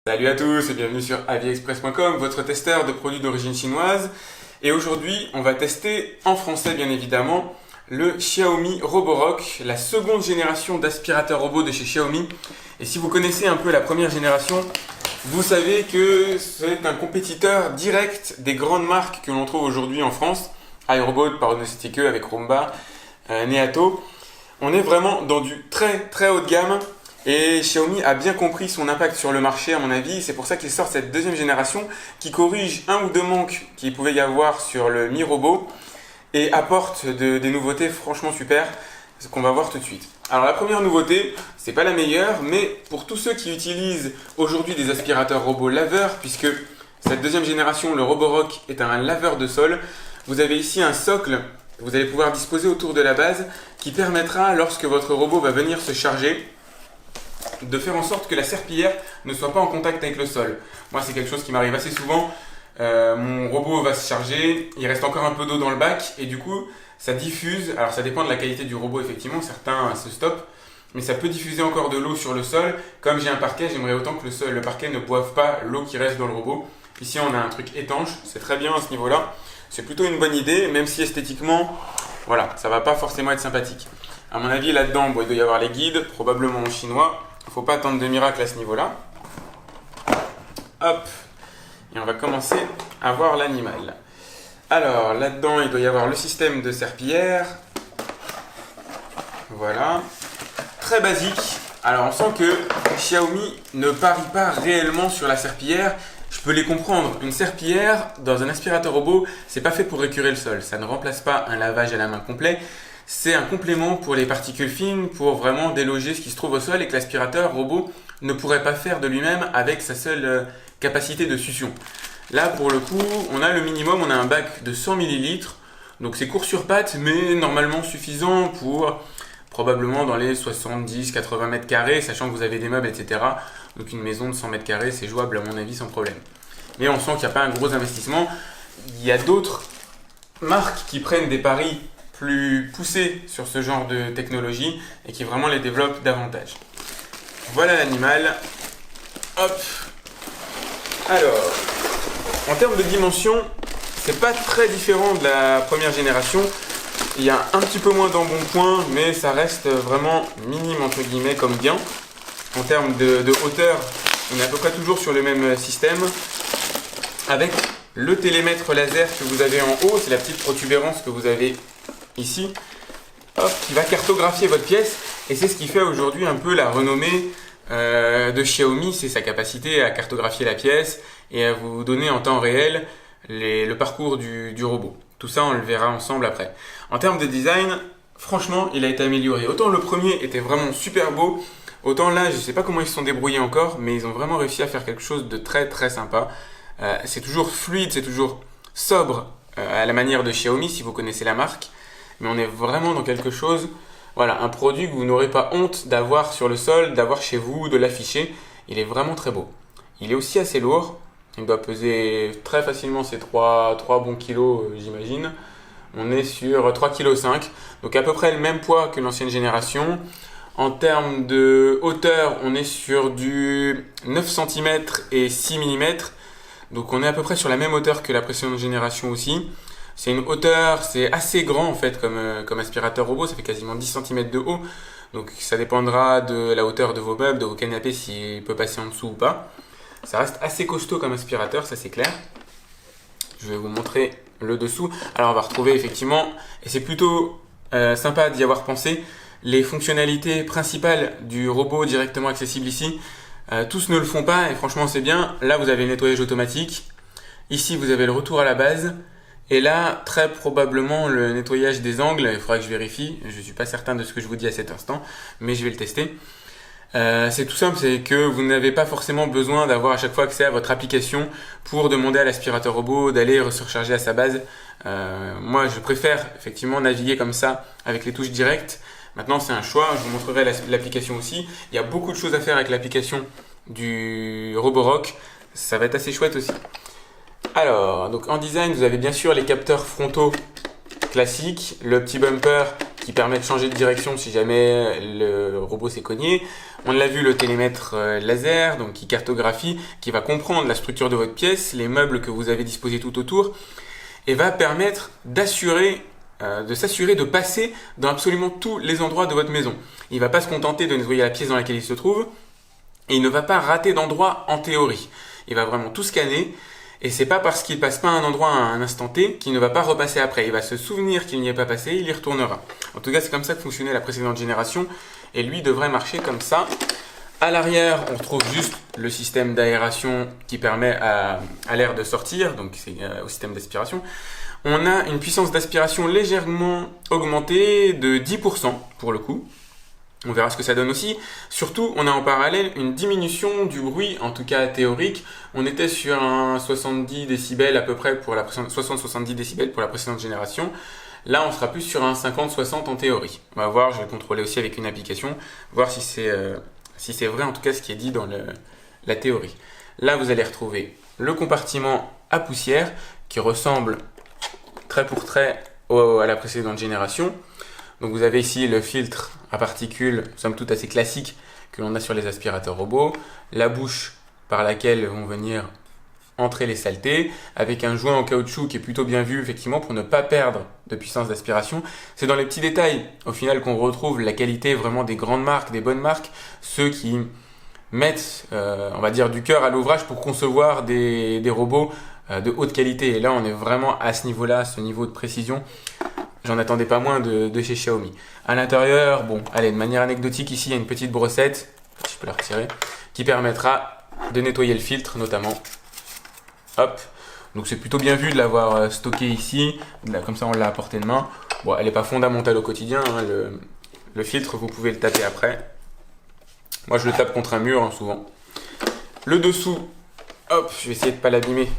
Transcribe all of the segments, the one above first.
Salut à tous et bienvenue sur aviexpress.com, votre testeur de produits d'origine chinoise. Et aujourd'hui, on va tester en français bien évidemment le Xiaomi Roborock, la seconde génération d'aspirateur robot de chez Xiaomi. Et si vous connaissez un peu la première génération, vous savez que c'est un compétiteur direct des grandes marques que l'on trouve aujourd'hui en France. iRobot, Parodontic avec Roomba, Neato. On est vraiment dans du très haut de gamme. Et Xiaomi a bien compris son impact sur le marché à mon avis, c'est pour ça qu'il sort cette deuxième génération qui corrige un ou deux manques qu'il pouvait y avoir sur le Mi Robot et apporte des nouveautés franchement super, ce qu'on va voir tout de suite. Alors la première nouveauté, c'est pas la meilleure, mais pour tous ceux qui utilisent aujourd'hui des aspirateurs robots laveurs, puisque cette deuxième génération, le Roborock, est un laveur de sol, vous avez ici un socle que vous allez pouvoir disposer autour de la base qui permettra, lorsque votre robot va venir se charger, de faire en sorte que la serpillière ne soit pas en contact avec le sol. Moi, c'est quelque chose qui m'arrive assez souvent. Mon robot va se charger, il reste encore un peu d'eau dans le bac et du coup, ça diffuse. Alors, ça dépend de la qualité du robot, effectivement. Certains se stoppent, mais ça peut diffuser encore de l'eau sur le sol. Comme j'ai un parquet, j'aimerais autant que le parquet ne boive pas l'eau qui reste dans le robot. Ici, on a un truc étanche, c'est très bien à ce niveau-là. C'est plutôt une bonne idée, même si esthétiquement, voilà, ça va pas forcément être sympathique. À mon avis, là-dedans, bon, il doit y avoir les guides, probablement en chinois. Il ne faut pas attendre de miracle à ce niveau-là. Hop. Et on va commencer à voir l'animal. Alors, là-dedans, il doit y avoir le système de serpillière. Voilà. Très basique. Alors, on sent que Xiaomi ne parie pas réellement sur la serpillière. Je peux les comprendre. Une serpillière, dans un aspirateur robot, c'est pas fait pour écurer le sol. Ça ne remplace pas un lavage à la main complet. C'est un complément pour les particules fines, pour vraiment déloger ce qui se trouve au sol et que l'aspirateur robot ne pourrait pas faire de lui-même avec sa seule capacité de succion. Là, pour le coup, on a le minimum, on a un bac de 100 ml, donc c'est court sur pattes, mais normalement suffisant pour probablement dans les 70-80 mètres carrés, sachant que vous avez des meubles, etc. Donc une maison de 100 mètres carrés, c'est jouable à mon avis sans problème. Mais on sent qu'il n'y a pas un gros investissement. Il y a d'autres marques qui prennent des paris plus poussés sur ce genre de technologie et qui vraiment les développent davantage. Voilà l'animal. Hop. Alors, en termes de dimension, c'est pas très différent de la première génération. Il y a un petit peu moins d'embonpoint, mais ça reste vraiment minime entre guillemets comme gain. En termes de hauteur, on est à peu près toujours sur le même système avec le télémètre laser que vous avez en haut, c'est la petite protubérance que vous avez ici, hop, qui va cartographier votre pièce et c'est ce qui fait aujourd'hui un peu la renommée de Xiaomi, c'est sa capacité à cartographier la pièce et à vous donner en temps réel le parcours du robot. Tout ça, on le verra ensemble après. En termes de design, franchement, il a été amélioré. Autant le premier était vraiment super beau, autant là, je ne sais pas comment ils se sont débrouillés encore, mais ils ont vraiment réussi à faire quelque chose de très sympa. C'est toujours fluide, c'est toujours sobre à la manière de Xiaomi, si vous connaissez la marque. Mais on est vraiment dans quelque chose, voilà, un produit que vous n'aurez pas honte d'avoir sur le sol, d'avoir chez vous, de l'afficher. Il est vraiment très beau. Il est aussi assez lourd. Il doit peser très facilement ses 3 bons kilos, j'imagine. On est sur 3,5 kg. Donc à peu près le même poids que l'ancienne génération. En termes de hauteur, on est sur du 9 cm et 6 mm. Donc on est à peu près sur la même hauteur que la précédente génération aussi. C'est une hauteur, c'est assez grand en fait comme aspirateur robot, ça fait quasiment 10 cm de haut. Donc ça dépendra de la hauteur de vos meubles, de vos canapés, s'il peut passer en dessous ou pas. Ça reste assez costaud comme aspirateur, ça c'est clair. Je vais vous montrer le dessous. Alors on va retrouver effectivement, et c'est plutôt sympa d'y avoir pensé, les fonctionnalités principales du robot directement accessibles ici. Tous ne le font pas et franchement c'est bien. Là vous avez le nettoyage automatique. Ici vous avez le retour à la base. Et là, très probablement le nettoyage des angles, il faudra que je vérifie, je ne suis pas certain de ce que je vous dis à cet instant, mais je vais le tester. C'est tout simple, c'est que vous n'avez pas forcément besoin d'avoir à chaque fois accès à votre application pour demander à l'aspirateur robot d'aller se recharger à sa base. Moi, je préfère effectivement naviguer comme ça avec les touches directes. Maintenant, c'est un choix, je vous montrerai l'application aussi. Il y a beaucoup de choses à faire avec l'application du Roborock, ça va être assez chouette aussi. Alors, donc en design, vous avez bien sûr les capteurs frontaux classiques, le petit bumper qui permet de changer de direction si jamais le robot s'est cogné. On l'a vu, le télémètre laser, donc qui cartographie, qui va comprendre la structure de votre pièce, les meubles que vous avez disposés tout autour, et va permettre de s'assurer de passer dans absolument tous les endroits de votre maison. Il ne va pas se contenter de nettoyer la pièce dans laquelle il se trouve, et il ne va pas rater d'endroit en théorie. Il va vraiment tout scanner, et c'est pas parce qu'il passe pas à un endroit à un instant T qu'il ne va pas repasser après. Il va se souvenir qu'il n'y est pas passé, il y retournera. En tout cas, c'est comme ça que fonctionnait la précédente génération, et lui devrait marcher comme ça. À l'arrière, on retrouve juste le système d'aération qui permet à l'air de sortir, donc c'est au système d'aspiration. On a une puissance d'aspiration légèrement augmentée de 10% pour le coup. On verra ce que ça donne aussi. Surtout, on a en parallèle une diminution du bruit, en tout cas théorique. On était sur un 70 décibels à peu près pour la 60-70 décibels pour la précédente génération. Là, on sera plus sur un 50-60 en théorie. On va voir, je vais le contrôler aussi avec une application, voir si c'est vrai en tout cas ce qui est dit dans la théorie. Là, vous allez retrouver le compartiment à poussière qui ressemble trait pour trait à la précédente génération. Donc vous avez ici le filtre à particules, somme toute assez classique, que l'on a sur les aspirateurs robots, la bouche par laquelle vont venir entrer les saletés, avec un joint en caoutchouc qui est plutôt bien vu effectivement pour ne pas perdre de puissance d'aspiration. C'est dans les petits détails au final qu'on retrouve la qualité vraiment des grandes marques, des bonnes marques, ceux qui mettent on va dire du cœur à l'ouvrage pour concevoir des robots de haute qualité. Et là on est vraiment à ce niveau-là, à ce niveau de précision. J'en attendais pas moins de chez Xiaomi. À l'intérieur, bon, allez, de manière anecdotique, ici, il y a une petite brossette, je peux la retirer, qui permettra de nettoyer le filtre, notamment. Hop. Donc c'est plutôt bien vu de l'avoir stocké ici, comme ça on l'a à portée de main. Bon, elle n'est pas fondamentale au quotidien, hein, le filtre, vous pouvez le taper après. Moi, je le tape contre un mur, hein, souvent. Le dessous, hop, je vais essayer de ne pas l'abîmer.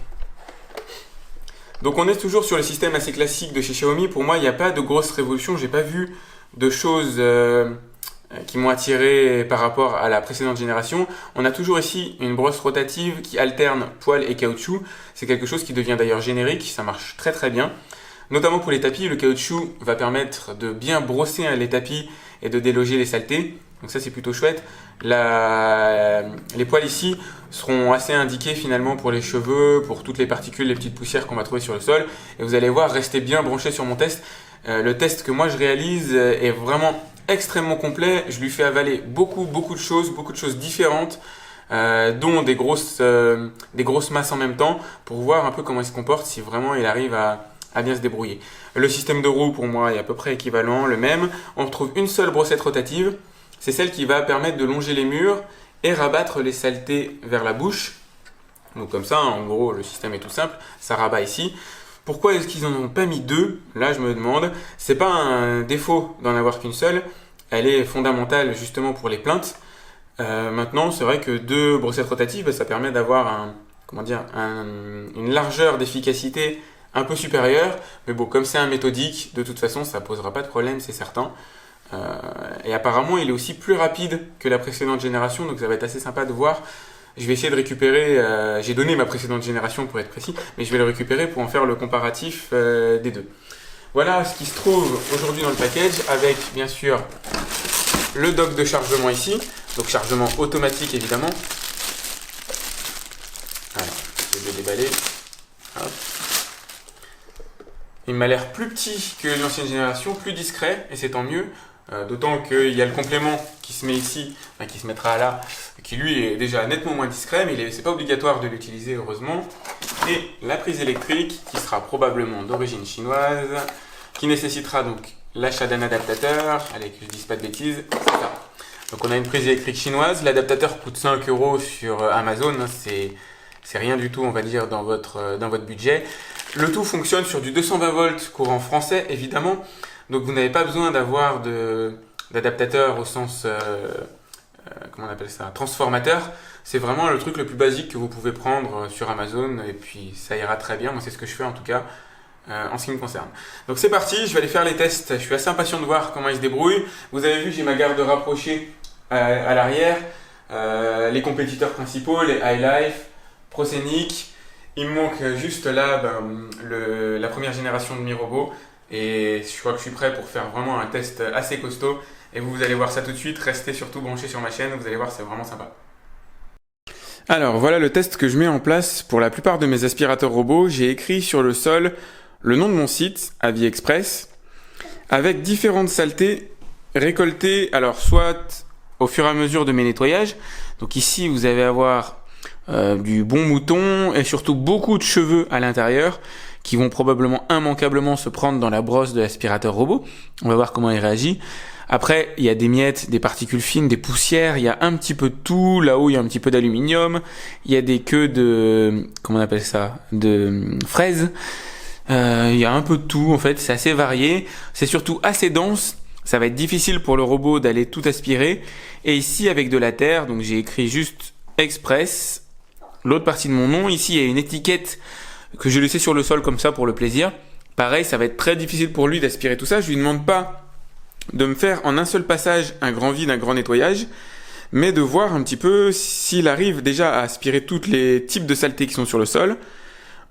Donc on est toujours sur le système assez classique de chez Xiaomi. Pour moi, il n'y a pas de grosse révolution. J'ai pas vu de choses qui m'ont attiré par rapport à la précédente génération. On a toujours ici une brosse rotative qui alterne poil et caoutchouc. C'est quelque chose qui devient d'ailleurs générique. Ça marche très très bien. Notamment pour les tapis, le caoutchouc va permettre de bien brosser les tapis et de déloger les saletés. Donc ça c'est plutôt chouette. Les poils ici seront assez indiqués finalement pour les cheveux, pour toutes les particules, les petites poussières qu'on va trouver sur le sol. Et vous allez voir, restez bien branchés sur mon test. Le test que moi je réalise est vraiment extrêmement complet. Je lui fais avaler beaucoup de choses différentes, dont des grosses masses en même temps, pour voir un peu comment il se comporte, si vraiment il arrive à bien se débrouiller. Le système de roue pour moi est à peu près équivalent, le même. On retrouve une seule brossette rotative. C'est celle qui va permettre de longer les murs et rabattre les saletés vers la bouche. Donc comme ça, en gros, le système est tout simple. Ça rabat ici. Pourquoi est-ce qu'ils n'en ont pas mis deux? Là, je me demande. C'est pas un défaut d'en avoir qu'une seule. Elle est fondamentale justement pour les plaintes. Maintenant, c'est vrai que deux brossettes rotatives, ça permet d'avoir une largeur d'efficacité un peu supérieure. Mais bon, comme c'est un méthodique, de toute façon, ça posera pas de problème, c'est certain. Et apparemment il est aussi plus rapide que la précédente génération, donc ça va être assez sympa de voir. Je vais essayer de récupérer, j'ai donné ma précédente génération pour être précis, mais je vais le récupérer pour en faire le comparatif des deux. Voilà ce qui se trouve aujourd'hui dans le package, avec bien sûr le dock de chargement ici, donc chargement automatique évidemment. Alors, je vais le déballer. Hop. Il m'a l'air plus petit que l'ancienne génération, plus discret, et c'est tant mieux. D'autant qu'il y a le complément qui se met ici, qui se mettra là, qui lui est déjà nettement moins discret, mais c'est pas obligatoire de l'utiliser heureusement. Et la prise électrique qui sera probablement d'origine chinoise, qui nécessitera donc l'achat d'un adaptateur. Allez, que je dise pas de bêtises, c'est ça. Donc on a une prise électrique chinoise, l'adaptateur coûte 5 € sur Amazon, c'est rien du tout on va dire dans votre budget. Le tout fonctionne sur du 220 volts courant français évidemment. Donc vous n'avez pas besoin d'avoir d'adaptateur au sens, comment on appelle ça, transformateur. C'est vraiment le truc le plus basique que vous pouvez prendre sur Amazon et puis ça ira très bien. Moi c'est ce que je fais en tout cas en ce qui me concerne. Donc c'est parti, je vais aller faire les tests. Je suis assez impatient de voir comment il se débrouille. Vous avez vu, j'ai ma garde rapprochée à l'arrière. Les compétiteurs principaux, les iLife, ProScenic. Il me manque juste là la première génération de Mi Robot. Et je crois que je suis prêt pour faire vraiment un test assez costaud. Et vous allez voir ça tout de suite. Restez surtout branchés sur ma chaîne, vous allez voir, c'est vraiment sympa. Alors voilà le test que je mets en place pour la plupart de mes aspirateurs robots. J'ai écrit sur le sol le nom de mon site, AviExpress, avec différentes saletés récoltées, alors soit au fur et à mesure de mes nettoyages. Donc ici vous allez avoir du bon mouton et surtout beaucoup de cheveux à l'intérieur qui vont probablement immanquablement se prendre dans la brosse de l'aspirateur robot. On va voir comment il réagit. Après, il y a des miettes, des particules fines, des poussières, il y a un petit peu de tout. Là-haut, il y a un petit peu d'aluminium, il y a des queues de, comment on appelle ça, de fraises. Il y a un peu de tout, en fait, c'est assez varié. C'est surtout assez dense. Ça va être difficile pour le robot d'aller tout aspirer. Et ici, avec de la terre, donc j'ai écrit juste Express, l'autre partie de mon nom. Ici, il y a une étiquette que j'ai laissée sur le sol comme ça pour le plaisir. Pareil, ça va être très difficile pour lui d'aspirer tout ça. Je lui demande pas de me faire en un seul passage un grand vide, un grand nettoyage, mais de voir un petit peu s'il arrive déjà à aspirer tous les types de saletés qui sont sur le sol,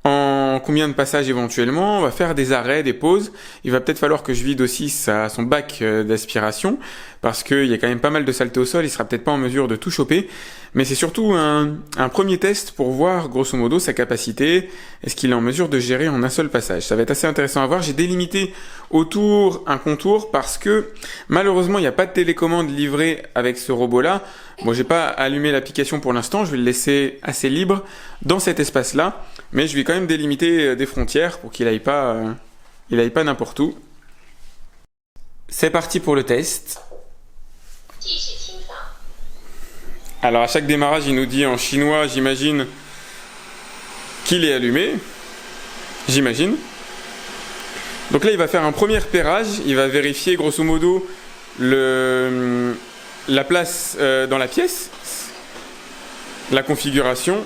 en combien de passages éventuellement. On va faire des arrêts, des pauses. Il va peut-être falloir que je vide aussi son bac d'aspiration, parce qu'il y a quand même pas mal de saleté au sol, il sera peut-être pas en mesure de tout choper, mais c'est surtout un premier test pour voir grosso modo sa capacité, est-ce qu'il est en mesure de gérer en un seul passage. Ça va être assez intéressant à voir. J'ai délimité autour un contour parce que malheureusement il n'y a pas de télécommande livrée avec ce robot-là. Bon, j'ai pas allumé l'application pour l'instant, je vais le laisser assez libre dans cet espace-là, mais je vais quand même délimiter des frontières pour qu'il aille pas n'importe où. C'est parti pour le test. Alors à chaque démarrage, il nous dit en chinois, j'imagine, qu'il est allumé. J'imagine. Donc là, il va faire un premier repérage. Il va vérifier grosso modo la place dans la pièce, la configuration.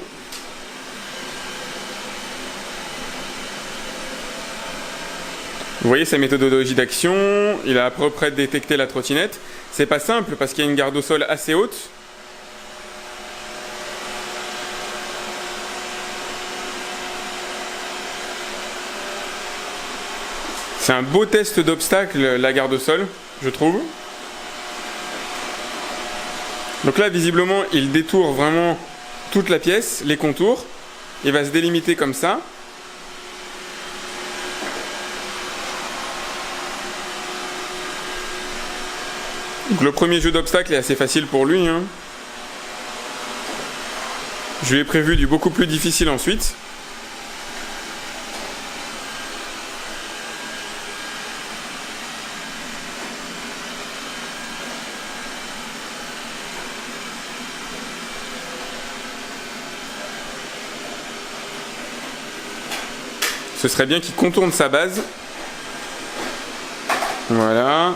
Vous voyez sa méthodologie d'action. Il a à peu près détecté la trottinette. C'est pas simple parce qu'il y a une garde au sol assez haute. C'est un beau test d'obstacle, la garde au sol, je trouve. Donc là, visiblement, il détourne vraiment toute la pièce, les contours. Il va se délimiter comme ça. Donc le premier jeu d'obstacle est assez facile pour lui, hein. Je lui ai prévu du beaucoup plus difficile ensuite. Ce serait bien qu'il contourne sa base. Voilà.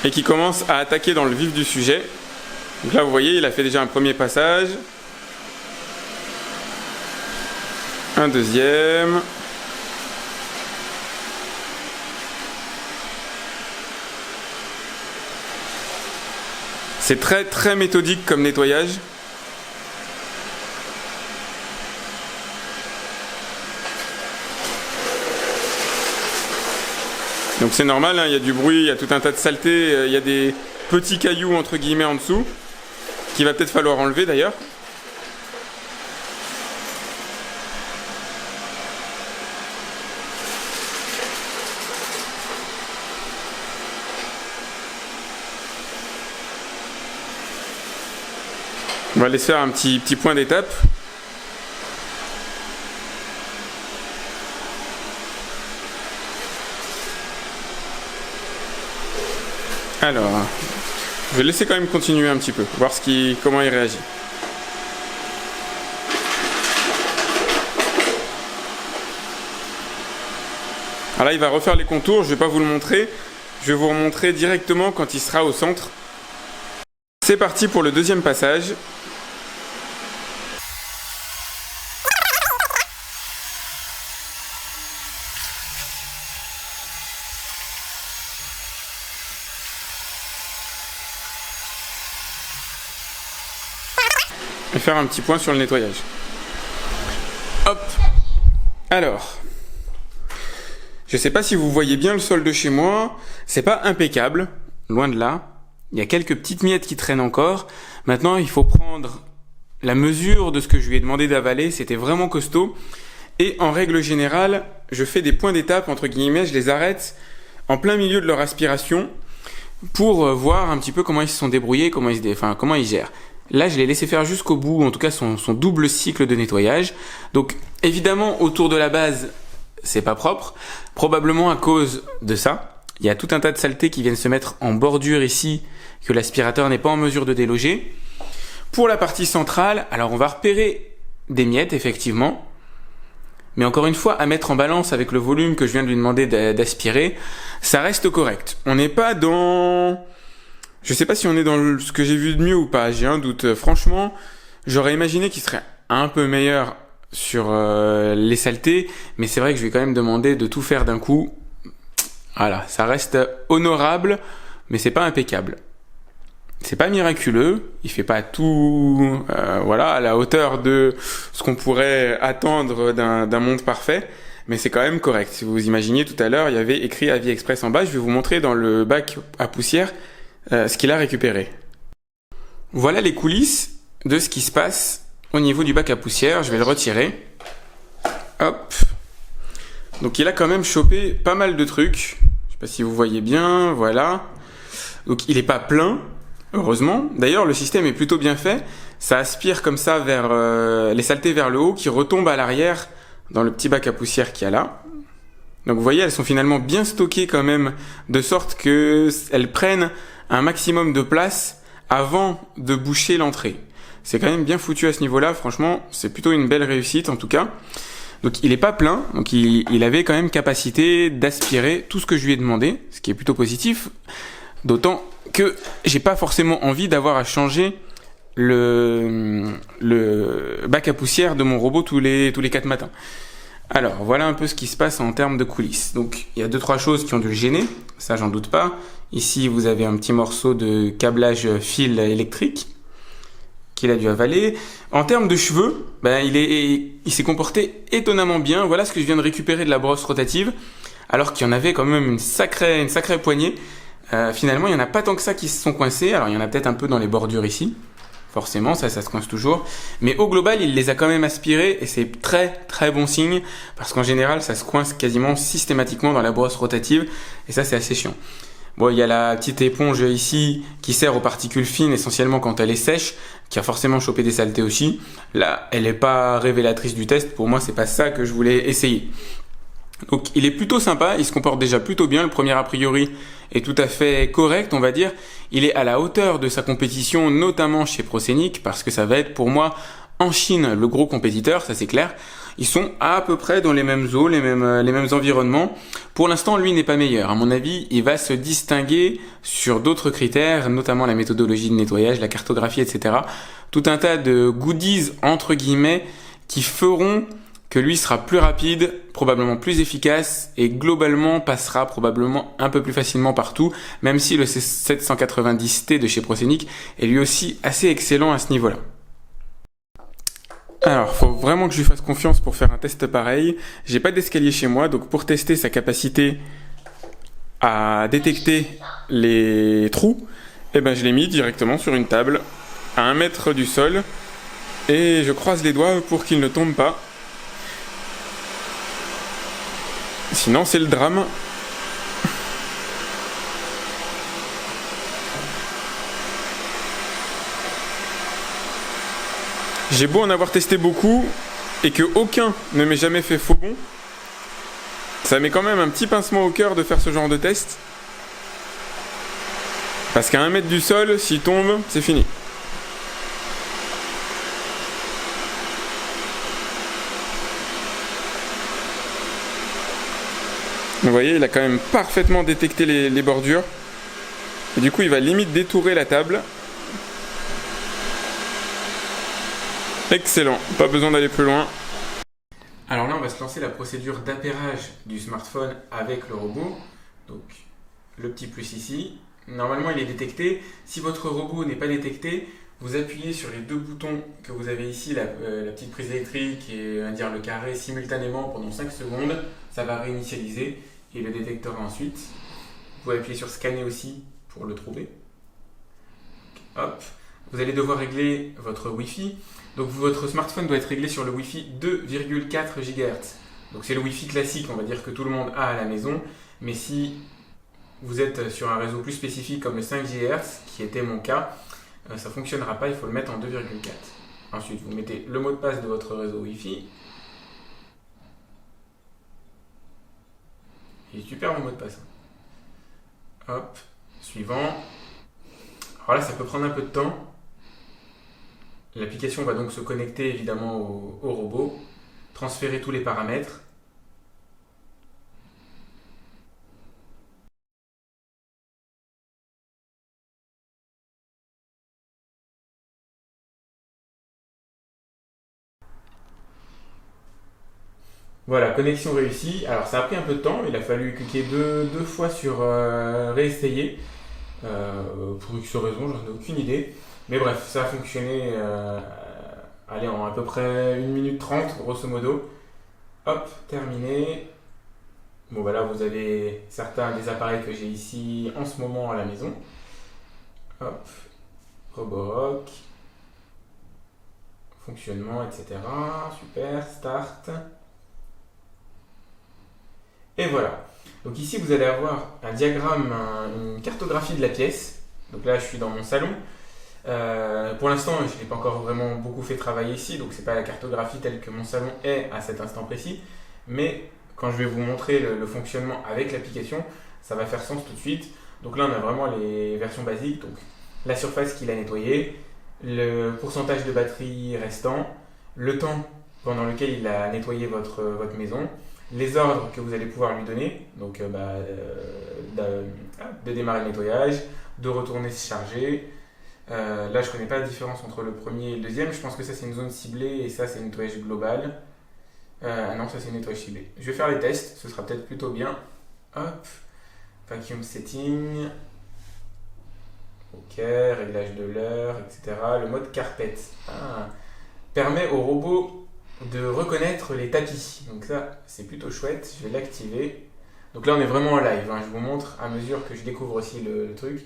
Et qu'il commence à attaquer dans le vif du sujet. Donc là, vous voyez, il a fait déjà un premier passage. Un deuxième. C'est très très méthodique comme nettoyage. Donc c'est normal, hein, il y a du bruit, il y a tout un tas de saleté, il y a des petits cailloux entre guillemets en dessous, qu'il va peut-être falloir enlever d'ailleurs. On va laisser faire un petit point d'étape. Alors, je vais laisser quand même continuer un petit peu, voir comment il réagit. Alors là, il va refaire les contours, je ne vais pas vous le montrer. Je vais vous remontrer directement quand il sera au centre. C'est parti pour le deuxième passage. Et faire un petit point sur le nettoyage. Hop. Alors, Je sais pas si vous voyez bien le sol de chez moi, c'est pas impeccable, loin de là. Il y a quelques petites miettes qui traînent encore. Maintenant, il faut prendre la mesure de ce que je lui ai demandé d'avaler, c'était vraiment costaud. Et en règle générale, je fais des points d'étape, entre guillemets, je les arrête en plein milieu de leur aspiration pour voir un petit peu comment ils se sont débrouillés, comment ils gèrent. Là, je l'ai laissé faire jusqu'au bout, en tout cas son double cycle de nettoyage. Donc, évidemment, autour de la base, c'est pas propre, probablement à cause de ça. Il y a tout un tas de saletés qui viennent se mettre en bordure ici, que l'aspirateur n'est pas en mesure de déloger. Pour la partie centrale, alors on va repérer des miettes, effectivement. Mais encore une fois, à mettre en balance avec le volume que je viens de lui demander d'aspirer, ça reste correct. On n'est pas dans... Je sais pas si on est dans ce que j'ai vu de mieux ou pas, j'ai un doute. Franchement, j'aurais imaginé qu'il serait un peu meilleur sur les saletés, mais c'est vrai que je vais quand même demander de tout faire d'un coup. Voilà, ça reste honorable, mais c'est pas impeccable. C'est pas miraculeux, il fait pas tout à la hauteur de ce qu'on pourrait attendre d'un monde parfait, mais c'est quand même correct. Si vous imaginiez tout à l'heure, il y avait écrit Avis Express en bas, je vais vous montrer dans le bac à poussière ce qu'il a récupéré. Voilà les coulisses de ce qui se passe au niveau du bac à poussière, je vais le retirer. Hop. Donc il a quand même chopé pas mal de trucs, je sais pas si vous voyez bien, voilà. Donc il est pas plein, heureusement. D'ailleurs, le système est plutôt bien fait. Ça aspire comme ça vers les saletés vers le haut qui retombent à l'arrière dans le petit bac à poussière qu'il y a là. Donc vous voyez, elles sont finalement bien stockées quand même, de sorte qu'elles prennent un maximum de place avant de boucher l'entrée. C'est quand même bien foutu à ce niveau-là, franchement, c'est plutôt une belle réussite en tout cas. Donc il est pas plein, donc il avait quand même capacité d'aspirer tout ce que je lui ai demandé, ce qui est plutôt positif. D'autant que j'ai pas forcément envie d'avoir à changer le bac à poussière de mon robot tous les 4 matins. Alors, voilà un peu ce qui se passe en termes de coulisses. Donc, il y a 2-3 choses qui ont dû le gêner, ça j'en doute pas. Ici, vous avez un petit morceau de câblage fil électrique qu'il a dû avaler. En termes de cheveux, il s'est comporté étonnamment bien. Voilà ce que je viens de récupérer de la brosse rotative, alors qu'il y en avait quand même une sacrée poignée. Finalement, il n'y en a pas tant que ça qui se sont coincés. Alors, il y en a peut-être un peu dans les bordures ici. Forcément, ça se coince toujours. Mais au global, il les a quand même aspirés et c'est très très bon signe parce qu'en général, ça se coince quasiment systématiquement dans la brosse rotative et ça, c'est assez chiant. Bon, il y a la petite éponge ici qui sert aux particules fines essentiellement quand elle est sèche, qui a forcément chopé des saletés aussi. Là, elle n'est pas révélatrice du test. Pour moi, c'est pas ça que je voulais essayer. Donc il est plutôt sympa, il se comporte déjà plutôt bien, le premier a priori est tout à fait correct on va dire, il est à la hauteur de sa compétition notamment chez Proscenic parce que ça va être pour moi en Chine le gros compétiteur, ça c'est clair, ils sont à peu près dans les mêmes eaux, les mêmes environnements, pour l'instant lui n'est pas meilleur, à mon avis il va se distinguer sur d'autres critères, notamment la méthodologie de nettoyage, la cartographie etc, tout un tas de goodies entre guillemets qui feront que lui sera plus rapide, probablement plus efficace et globalement passera probablement un peu plus facilement partout, même si le C790T de chez Proscenic est lui aussi assez excellent à ce niveau-là. Alors, faut vraiment que je lui fasse confiance pour faire un test pareil. J'ai pas d'escalier chez moi, donc pour tester sa capacité à détecter les trous, je l'ai mis directement sur une table à 1 mètre du sol et je croise les doigts pour qu'il ne tombe pas. Sinon, c'est le drame. J'ai beau en avoir testé beaucoup et que aucun ne m'ait jamais fait faux bond, ça met quand même un petit pincement au cœur de faire ce genre de test. Parce qu'à 1 mètre du sol, s'il tombe, c'est fini. Vous voyez, il a quand même parfaitement détecté les bordures. Et du coup, il va limite détourer la table. Excellent, pas besoin d'aller plus loin. Alors là, on va se lancer la procédure d'appairage du smartphone avec le robot. Donc, le petit plus ici. Normalement, il est détecté. Si votre robot n'est pas détecté, vous appuyez sur les 2 boutons que vous avez ici, la petite prise électrique et on va dire le carré simultanément pendant 5 secondes. Ça va réinitialiser. et le détectera ensuite. Vous pouvez appuyer sur scanner aussi pour le trouver. Hop. Vous allez devoir régler votre Wi-Fi. Donc votre smartphone doit être réglé sur le Wi-Fi 2,4 GHz. Donc c'est le Wi-Fi classique, on va dire que tout le monde a à la maison. Mais si vous êtes sur un réseau plus spécifique comme le 5 GHz, qui était mon cas, ça ne fonctionnera pas, il faut le mettre en 2,4. Ensuite, vous mettez le mot de passe de votre réseau Wi-Fi. Il est super mon mot de passe. Hop, suivant. Alors là, ça peut prendre un peu de temps. L'application va donc se connecter évidemment au robot, transférer tous les paramètres. Voilà, connexion réussie. Alors ça a pris un peu de temps, il a fallu cliquer deux fois sur réessayer. Pour X raison, j'en ai aucune idée. Mais bref, ça a fonctionné allez, en à peu près 1 minute 30, grosso modo. Hop, terminé. Bon, bah là, vous avez certains des appareils que j'ai ici en ce moment à la maison. Hop, Roborock. Fonctionnement, etc. Super, start. Et voilà. Donc ici, vous allez avoir un diagramme, une cartographie de la pièce. Donc là, je suis dans mon salon. Pour l'instant, je ne l'ai pas encore vraiment beaucoup fait travailler ici, donc c'est pas la cartographie telle que mon salon est à cet instant précis. Mais quand je vais vous montrer le fonctionnement avec l'application, ça va faire sens tout de suite. Donc là, on a vraiment les versions basiques. Donc la surface qu'il a nettoyée, le pourcentage de batterie restant, le temps pendant lequel il a nettoyé votre maison, les ordres que vous allez pouvoir lui donner, donc de démarrer le nettoyage, de retourner se charger. Là, je ne connais pas la différence entre le premier et le deuxième. Je pense que ça, c'est une zone ciblée et ça, c'est un nettoyage global. Non, ça, c'est un nettoyage ciblé. Je vais faire les tests, ce sera peut-être plutôt bien. Hop, vacuum setting. Ok, réglage de l'heure, etc. Le mode carpet permet au robot de reconnaître les tapis. Donc ça, c'est plutôt chouette. Je vais l'activer. Donc là, on est vraiment en live. Je vous montre à mesure que je découvre aussi le truc.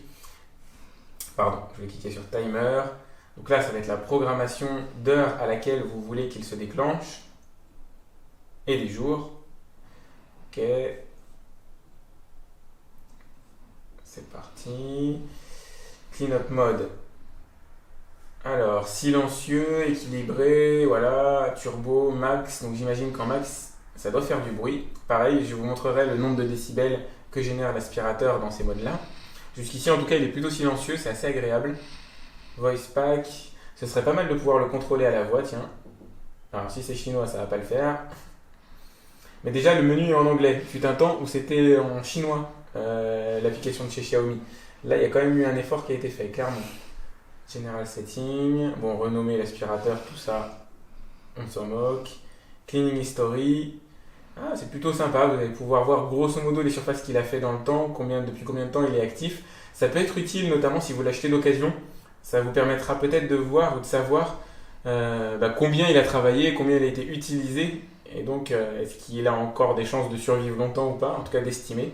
Pardon, je vais cliquer sur timer. Donc là, ça va être la programmation d'heure à laquelle vous voulez qu'il se déclenche. Et des jours. Ok. C'est parti. Clean-up mode. Alors, silencieux, équilibré, voilà, turbo, max. Donc j'imagine qu'en max, ça doit faire du bruit. Pareil, je vous montrerai le nombre de décibels que génère l'aspirateur dans ces modes-là. Jusqu'ici, en tout cas, il est plutôt silencieux, c'est assez agréable. Voice pack, ce serait pas mal de pouvoir le contrôler à la voix, tiens. Alors, si c'est chinois, ça va pas le faire. Mais déjà, le menu est en anglais. Il fut un temps où c'était en chinois, l'application de chez Xiaomi. Là, il y a quand même eu un effort qui a été fait, clairement. General setting, bon, renommer l'aspirateur, tout ça, on s'en moque. Cleaning history, c'est plutôt sympa, vous allez pouvoir voir grosso modo les surfaces qu'il a fait dans le temps, depuis combien de temps il est actif. Ça peut être utile, notamment si vous l'achetez d'occasion. Ça vous permettra peut-être de voir ou de savoir combien il a travaillé, combien il a été utilisé, et donc est-ce qu'il a encore des chances de survivre longtemps ou pas, en tout cas d'estimer.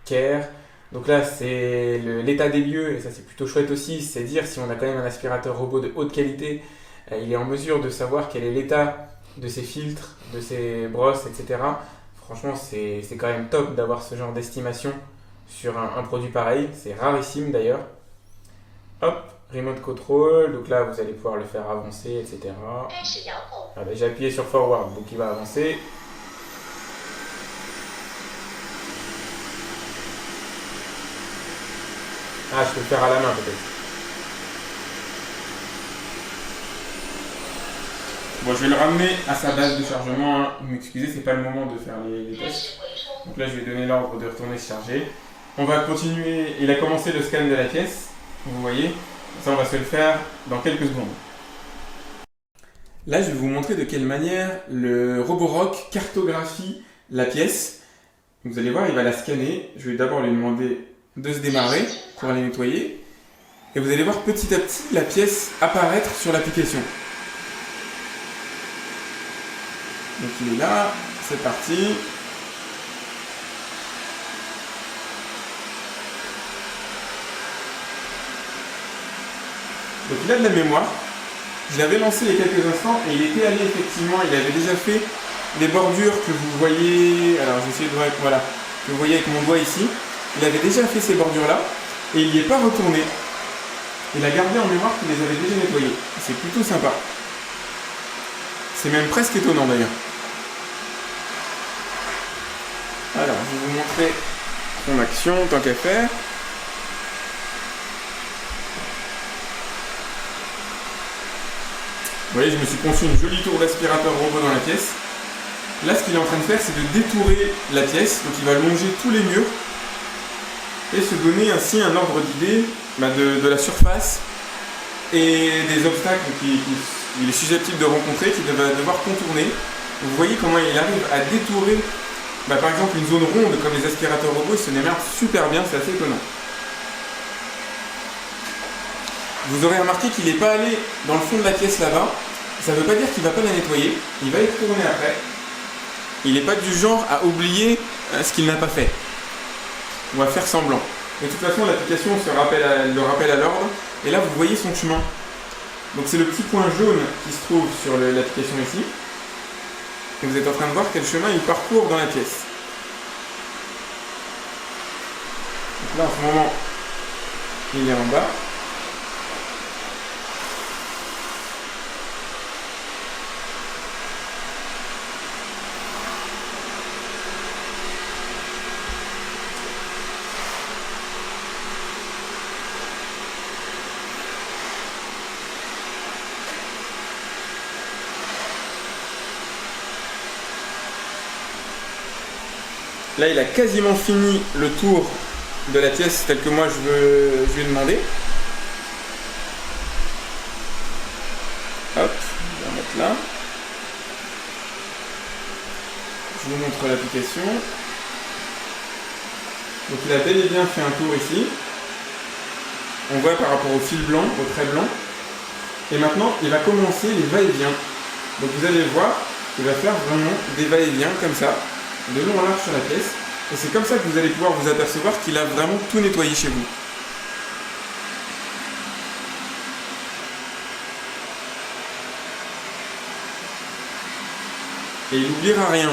Care. Donc là, c'est l'état des lieux, et ça c'est plutôt chouette aussi, c'est dire si on a quand même un aspirateur robot de haute qualité, il est en mesure de savoir quel est l'état de ses filtres, de ses brosses, etc. Franchement, c'est quand même top d'avoir ce genre d'estimation sur un produit pareil, c'est rarissime d'ailleurs. Hop, remote control, donc là vous allez pouvoir le faire avancer, etc. J'ai appuyé sur forward, donc il va avancer. Je peux le faire à la main peut-être. Bon, je vais le ramener à sa base de chargement. Vous m'excusez, c'est pas le moment de faire les tests. Donc là, je vais donner l'ordre de retourner se charger. On va continuer. Il a commencé le scan de la pièce. Vous voyez. Ça, on va se le faire dans quelques secondes. Là, je vais vous montrer de quelle manière le Roborock cartographie la pièce. Vous allez voir, il va la scanner. Je vais d'abord lui demander de se démarrer pour aller nettoyer. Et vous allez voir petit à petit la pièce apparaître sur l'application. Donc il est là, c'est parti. Donc il a de la mémoire. Je l'avais lancé il y a quelques instants et il était allé effectivement, il avait déjà fait les bordures que vous voyez, alors j'essaie de voir, voilà, que vous voyez avec mon doigt ici. Il avait déjà fait ces bordures-là et il n'y est pas retourné. Il a gardé en mémoire qu'il les avait déjà nettoyées. C'est plutôt sympa. C'est même presque étonnant d'ailleurs. Alors, je vais vous montrer son action tant qu'à faire. Vous voyez, je me suis conçu une jolie tour d'aspirateur robot dans la pièce. Là, ce qu'il est en train de faire, c'est de détourer la pièce. Donc, il va longer tous les murs et se donner ainsi un ordre d'idée de la surface et des obstacles qu'il est susceptible de rencontrer, qu'il va devoir contourner. Vous voyez comment il arrive à détourer, par exemple, une zone ronde comme les aspirateurs robots, il se démerde super bien, c'est assez étonnant. Vous aurez remarqué qu'il n'est pas allé dans le fond de la pièce là-bas. Ça ne veut pas dire qu'il ne va pas la nettoyer, il va y retourner après. Il n'est pas du genre à oublier ce qu'il n'a pas fait. On va faire semblant. De toute façon, l'application le rappelle à l'ordre. Et là, vous voyez son chemin. Donc c'est le petit point jaune qui se trouve sur l'application ici. Et vous êtes en train de voir quel chemin il parcourt dans la pièce. Donc là, en ce moment, il est en bas. Là, il a quasiment fini le tour de la pièce tel que moi je lui ai demandé. Hop, je vais la mettre là. Je vous montre l'application. Donc il a bel et bien fait un tour ici. On voit par rapport au fil blanc, au trait blanc. Et maintenant, il va commencer les va-et-vient. Donc vous allez voir, il va faire vraiment des va-et-vient comme ça, de long en large sur la pièce. Et c'est comme ça que vous allez pouvoir vous apercevoir qu'il a vraiment tout nettoyé chez vous. Et il n'oubliera rien.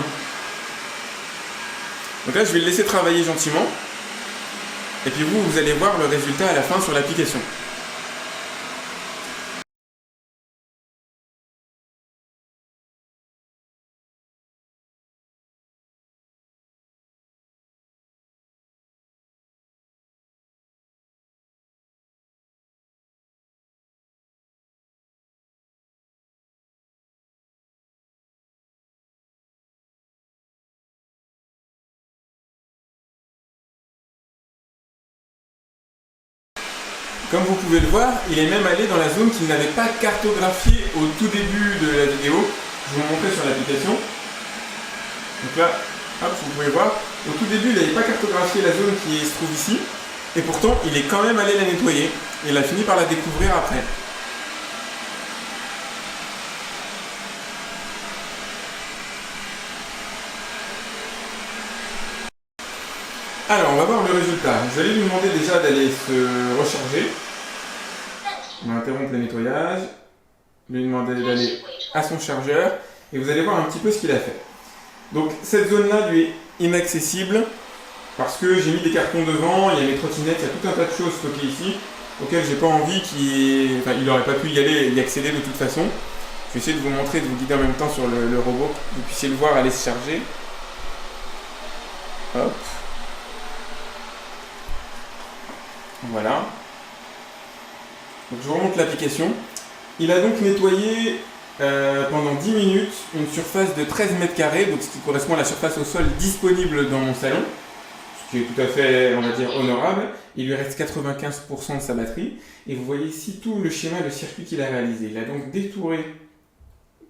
Donc là, je vais le laisser travailler gentiment. Et puis vous allez voir le résultat à la fin sur l'application. Comme vous pouvez le voir, il est même allé dans la zone qu'il n'avait pas cartographiée au tout début de la vidéo. Je vais vous montrer sur l'application. Donc là, hop, vous pouvez voir, au tout début, il n'avait pas cartographié la zone qui se trouve ici. Et pourtant, il est quand même allé la nettoyer. Et il a fini par la découvrir après. Alors, on va voir le résultat. Je vais lui demander déjà d'aller se recharger. On va interrompre le nettoyage. Lui demander d'aller à son chargeur. Et vous allez voir un petit peu ce qu'il a fait. Donc, cette zone-là lui est inaccessible parce que j'ai mis des cartons devant, il y a mes trottinettes, il y a tout un tas de choses stockées ici auxquelles j'ai pas envie il n'aurait pas pu y aller et y accéder de toute façon. Je vais essayer de vous montrer, de vous guider en même temps sur le robot, que vous puissiez le voir aller se charger. Hop. Voilà. Donc je vous remonte l'application. Il a donc nettoyé pendant 10 minutes une surface de 13 mètres carrés, donc ce qui correspond à la surface au sol disponible dans mon salon, ce qui est tout à fait, on va dire, honorable. Il lui reste 95% de sa batterie. Et vous voyez ici tout le schéma, le circuit qu'il a réalisé. Il a donc détouré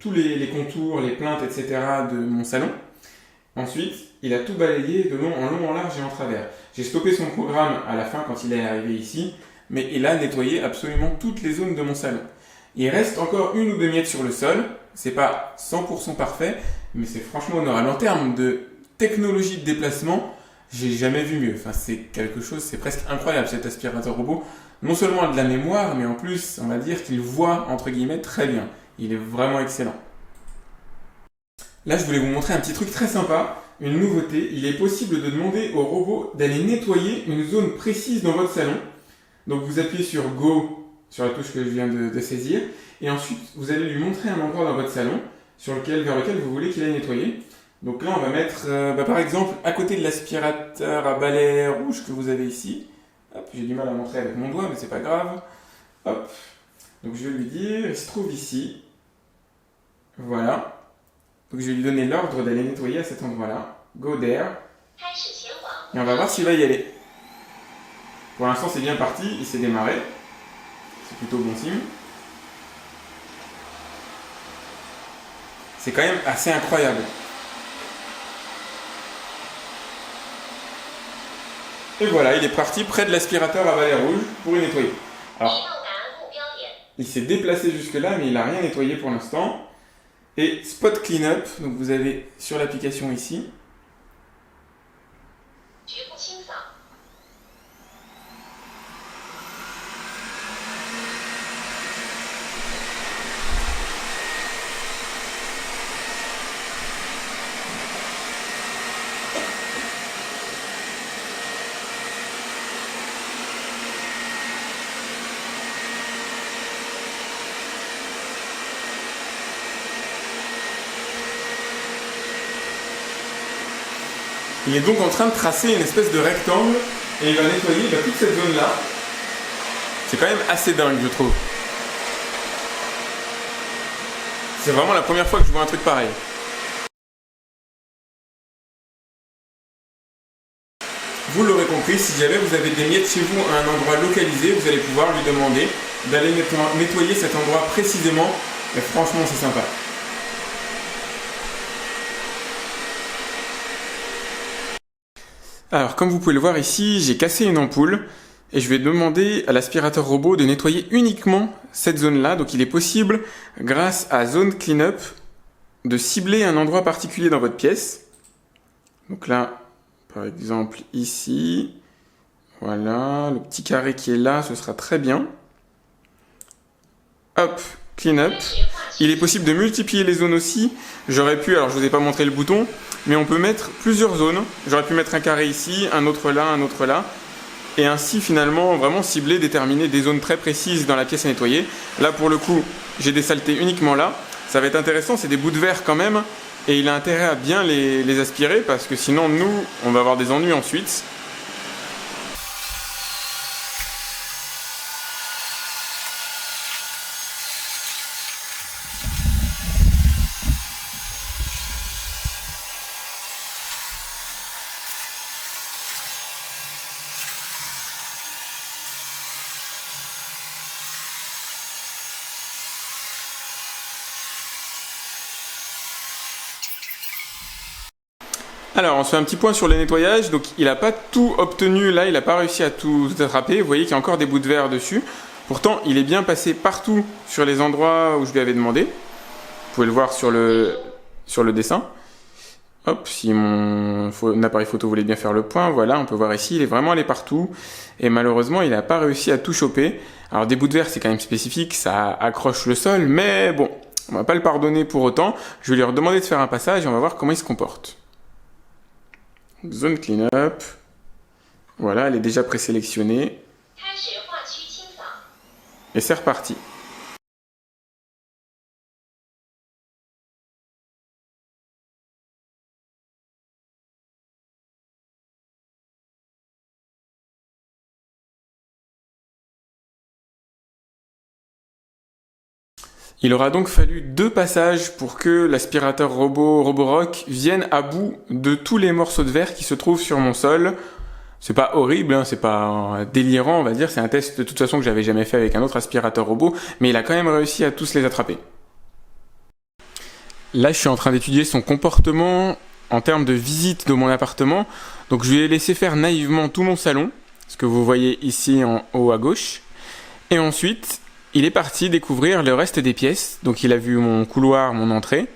tous les contours, les plinthes, etc. de mon salon. Ensuite, il a tout balayé en long, en large et en travers. J'ai stoppé son programme à la fin quand il est arrivé ici, mais il a nettoyé absolument toutes les zones de mon salon. Il reste encore 1 ou 2 miettes sur le sol. C'est pas 100% parfait, mais c'est franchement honorable. En termes de technologie de déplacement, j'ai jamais vu mieux. Enfin, c'est quelque chose, c'est presque incroyable cet aspirateur robot. non seulement a de la mémoire, mais en plus, on va dire qu'il voit, entre guillemets, très bien. Il est vraiment excellent. Là, je voulais vous montrer un petit truc très sympa, une nouveauté. Il est possible de demander au robot d'aller nettoyer une zone précise dans votre salon. Donc vous appuyez sur Go, sur la touche que je viens de saisir, et ensuite vous allez lui montrer un endroit dans votre salon vers lequel vous voulez qu'il aille nettoyer. Donc là, on va mettre, par exemple, à côté de l'aspirateur à balai rouge que vous avez ici. Hop, j'ai du mal à montrer avec mon doigt, mais c'est pas grave. Hop. Donc je vais lui dire, il se trouve ici. Voilà. Donc je vais lui donner l'ordre d'aller nettoyer à cet endroit-là. Go there. Et on va voir s'il va y aller. Pour l'instant, c'est bien parti, il s'est démarré. C'est plutôt bon signe. C'est quand même assez incroyable. Et voilà, il est parti près de l'aspirateur à balai rouge pour y nettoyer. Alors, il s'est déplacé jusque-là, mais il n'a rien nettoyé pour l'instant. Et Spot Cleanup, donc vous avez sur l'application ici. Il est donc en train de tracer une espèce de rectangle et il va nettoyer toute cette zone-là. C'est quand même assez dingue, je trouve. C'est vraiment la première fois que je vois un truc pareil. Vous l'aurez compris, si jamais vous avez des miettes chez vous à un endroit localisé, vous allez pouvoir lui demander d'aller nettoyer cet endroit précisément. Et franchement, c'est sympa. Alors, comme vous pouvez le voir ici, j'ai cassé une ampoule et je vais demander à l'aspirateur robot de nettoyer uniquement cette zone-là. Donc, il est possible, grâce à Zone Cleanup, de cibler un endroit particulier dans votre pièce. Donc là, par exemple, ici, voilà, le petit carré qui est là, ce sera très bien. Hop, Cleanup. Il est possible de multiplier les zones aussi. J'aurais pu, alors je vous ai pas montré le bouton, mais on peut mettre plusieurs zones. J'aurais pu mettre un carré ici, un autre là, et ainsi finalement vraiment cibler, déterminer des zones très précises dans la pièce à nettoyer. Là pour le coup, j'ai des saletés uniquement là. Ça va être intéressant, c'est des bouts de verre quand même, et il a intérêt à bien les aspirer parce que sinon nous, on va avoir des ennuis ensuite. Alors, on se fait un petit point sur le nettoyage. Donc, il n'a pas tout obtenu là, il n'a pas réussi à tout attraper. Vous voyez qu'il y a encore des bouts de verre dessus. Pourtant, il est bien passé partout sur les endroits où je lui avais demandé. Vous pouvez le voir sur le dessin. Hop, si mon appareil photo voulait bien faire le point, voilà, on peut voir ici, il est vraiment allé partout. Et malheureusement, il n'a pas réussi à tout choper. Alors, des bouts de verre, c'est quand même spécifique, ça accroche le sol, mais bon, on va pas le pardonner pour autant. Je vais lui redemander de faire un passage et on va voir comment il se comporte. Zone Cleanup. Voilà, elle est déjà présélectionnée. Et c'est reparti. Il aura donc fallu 2 passages pour que l'aspirateur Roborock vienne à bout de tous les morceaux de verre qui se trouvent sur mon sol. C'est pas horrible, hein, c'est pas délirant, on va dire. C'est un test de toute façon que j'avais jamais fait avec un autre aspirateur robot, mais il a quand même réussi à tous les attraper. Là, je suis en train d'étudier son comportement en termes de visite de mon appartement. Donc, je lui ai laissé faire naïvement tout mon salon, ce que vous voyez ici en haut à gauche. Et ensuite, il est parti découvrir le reste des pièces. Donc, il a vu mon couloir, mon entrée,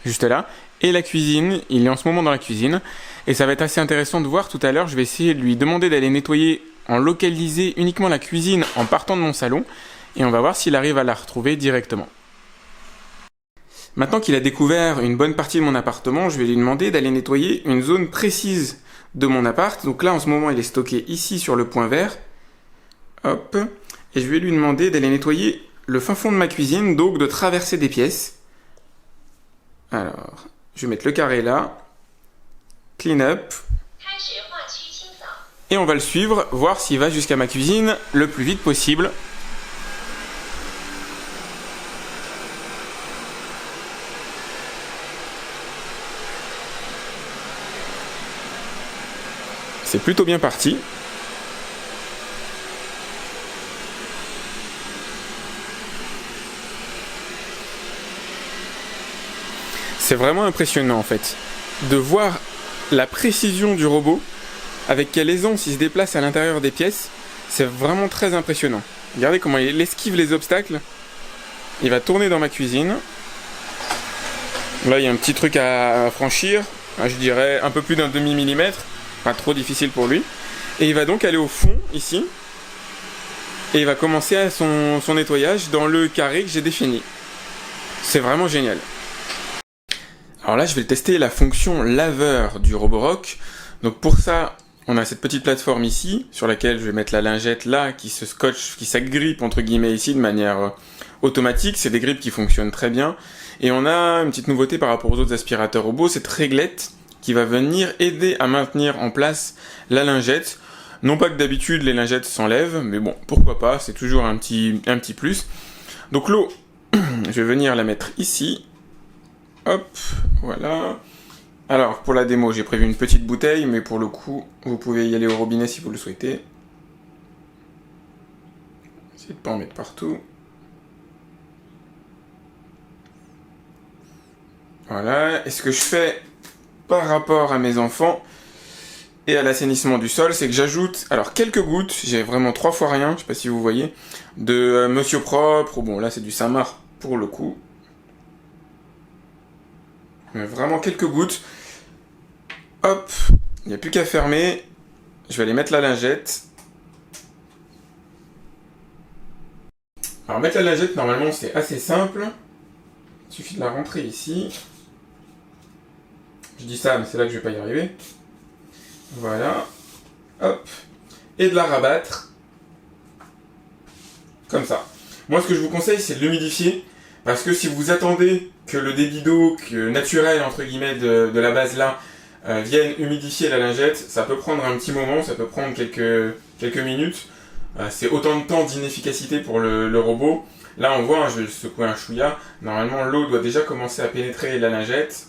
juste là, et la cuisine. Il est en ce moment dans la cuisine. Et ça va être assez intéressant de voir tout à l'heure. Je vais essayer de lui demander d'aller nettoyer en localiser uniquement la cuisine en partant de mon salon et on va voir s'il arrive à la retrouver directement. Maintenant qu'il a découvert une bonne partie de mon appartement, je vais lui demander d'aller nettoyer une zone précise de mon appart. Donc là, en ce moment, il est stocké ici sur le point vert. Hop. Et je vais lui demander d'aller nettoyer le fin fond de ma cuisine, donc de traverser des pièces. Alors, je vais mettre le carré là. Clean up. Et on va le suivre, voir s'il va jusqu'à ma cuisine le plus vite possible. C'est plutôt bien parti. C'est vraiment impressionnant en fait, de voir la précision du robot, avec quelle aisance il se déplace à l'intérieur des pièces. C'est vraiment très impressionnant. Regardez comment il esquive les obstacles. Il va tourner dans ma cuisine. Là il y a un petit truc à franchir, je dirais un peu plus d'un demi-millimètre. Pas trop difficile pour lui. Et il va donc aller au fond, ici. Et il va commencer son nettoyage dans le carré que j'ai défini. C'est vraiment génial. Alors là, je vais tester la fonction laveur du Roborock. Donc pour ça, on a cette petite plateforme ici, sur laquelle je vais mettre la lingette là, qui se scotche, qui s'agrippe entre guillemets ici de manière automatique. C'est des grippes qui fonctionnent très bien. Et on a une petite nouveauté par rapport aux autres aspirateurs robots, cette réglette qui va venir aider à maintenir en place la lingette. Non pas que d'habitude les lingettes s'enlèvent, mais bon, pourquoi pas, c'est toujours un petit plus. Donc l'eau, je vais venir la mettre ici. Hop, voilà. Alors pour la démo, j'ai prévu une petite bouteille, mais pour le coup, vous pouvez y aller au robinet si vous le souhaitez. Essayez de pas en mettre partout. Voilà, et ce que je fais par rapport à mes enfants et à l'assainissement du sol, c'est que j'ajoute, alors quelques gouttes, j'ai vraiment 3 fois rien, je sais pas si vous voyez, de Monsieur Propre, ou bon là c'est du Samar pour le coup. Mais vraiment quelques gouttes. Hop, il n'y a plus qu'à fermer. Je vais aller mettre la lingette. Alors mettre la lingette, normalement c'est assez simple. Il suffit de la rentrer ici. Je dis ça, mais c'est là que je vais pas y arriver. Voilà. Hop. Et de la rabattre. Comme ça. Moi, ce que je vous conseille, c'est de l'humidifier. Parce que si vous attendez que le débit d'eau naturel, entre guillemets, de la base là, vienne humidifier la lingette, ça peut prendre un petit moment, ça peut prendre quelques minutes. C'est autant de temps d'inefficacité pour le robot. Là, on voit, je vais secouer un chouïa. Normalement, l'eau doit déjà commencer à pénétrer la lingette.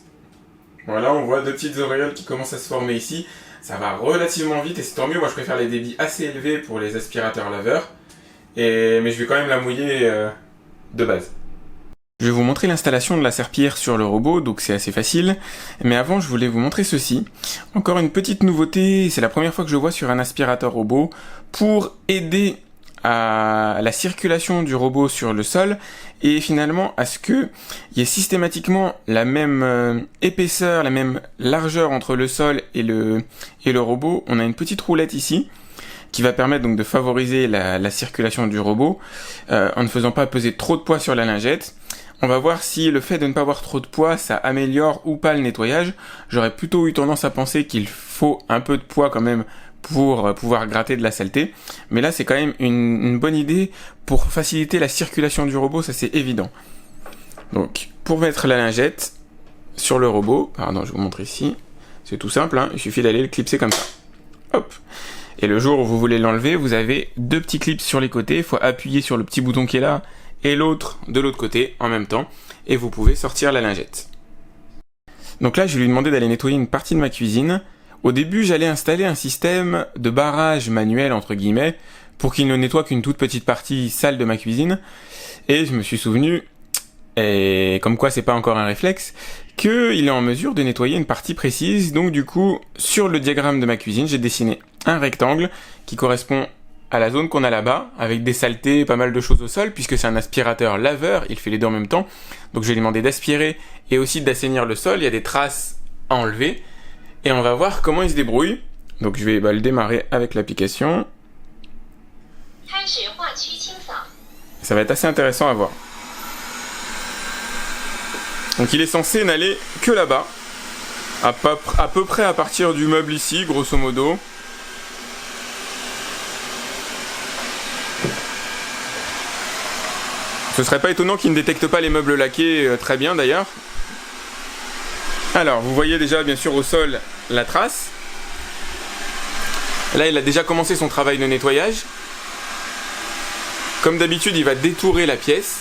Voilà, on voit 2 petites auréoles qui commencent à se former ici. Ça va relativement vite et c'est tant mieux. Moi, je préfère les débits assez élevés pour les aspirateurs laveurs. Mais je vais quand même la mouiller de base. Je vais vous montrer l'installation de la serpillière sur le robot, donc c'est assez facile. Mais avant, je voulais vous montrer ceci. Encore une petite nouveauté, c'est la première fois que je vois sur un aspirateur robot. Pour aider à la circulation du robot sur le sol et finalement à ce que il y ait systématiquement la même épaisseur, la même largeur entre le sol et le robot. On a une petite roulette ici qui va permettre donc de favoriser la circulation du robot en ne faisant pas peser trop de poids sur la lingette. On va voir si le fait de ne pas avoir trop de poids, ça améliore ou pas le nettoyage. J'aurais plutôt eu tendance à penser qu'il faut un peu de poids quand même pour pouvoir gratter de la saleté. Mais là, c'est quand même une bonne idée pour faciliter la circulation du robot, ça c'est évident. Donc, pour mettre la lingette sur le robot, pardon, je vous montre ici, c'est tout simple, hein, il suffit d'aller le clipser comme ça. Hop. Et le jour où vous voulez l'enlever, vous avez 2 petits clips sur les côtés, il faut appuyer sur le petit bouton qui est là, et l'autre de l'autre côté en même temps, et vous pouvez sortir la lingette. Donc là, je vais lui demander d'aller nettoyer une partie de ma cuisine. Au début, j'allais installer un système de barrage manuel, entre guillemets, pour qu'il ne nettoie qu'une toute petite partie sale de ma cuisine. Et je me suis souvenu, et comme quoi c'est pas encore un réflexe, qu'il est en mesure de nettoyer une partie précise. Donc du coup, sur le diagramme de ma cuisine, j'ai dessiné un rectangle qui correspond à la zone qu'on a là-bas, avec des saletés, pas mal de choses au sol, puisque c'est un aspirateur laveur, il fait les deux en même temps. Donc je vais lui demander d'aspirer et aussi d'assainir le sol, il y a des traces à enlever. Et on va voir comment il se débrouille. Donc je vais le démarrer avec l'application. Ça va être assez intéressant à voir. Donc il est censé n'aller que là-bas, à peu près à partir du meuble ici, grosso modo. Ce serait pas étonnant qu'il ne détecte pas les meubles laqués très bien d'ailleurs. Alors, vous voyez déjà bien sûr au sol la trace. Là, il a déjà commencé son travail de nettoyage. Comme d'habitude, il va détourer la pièce.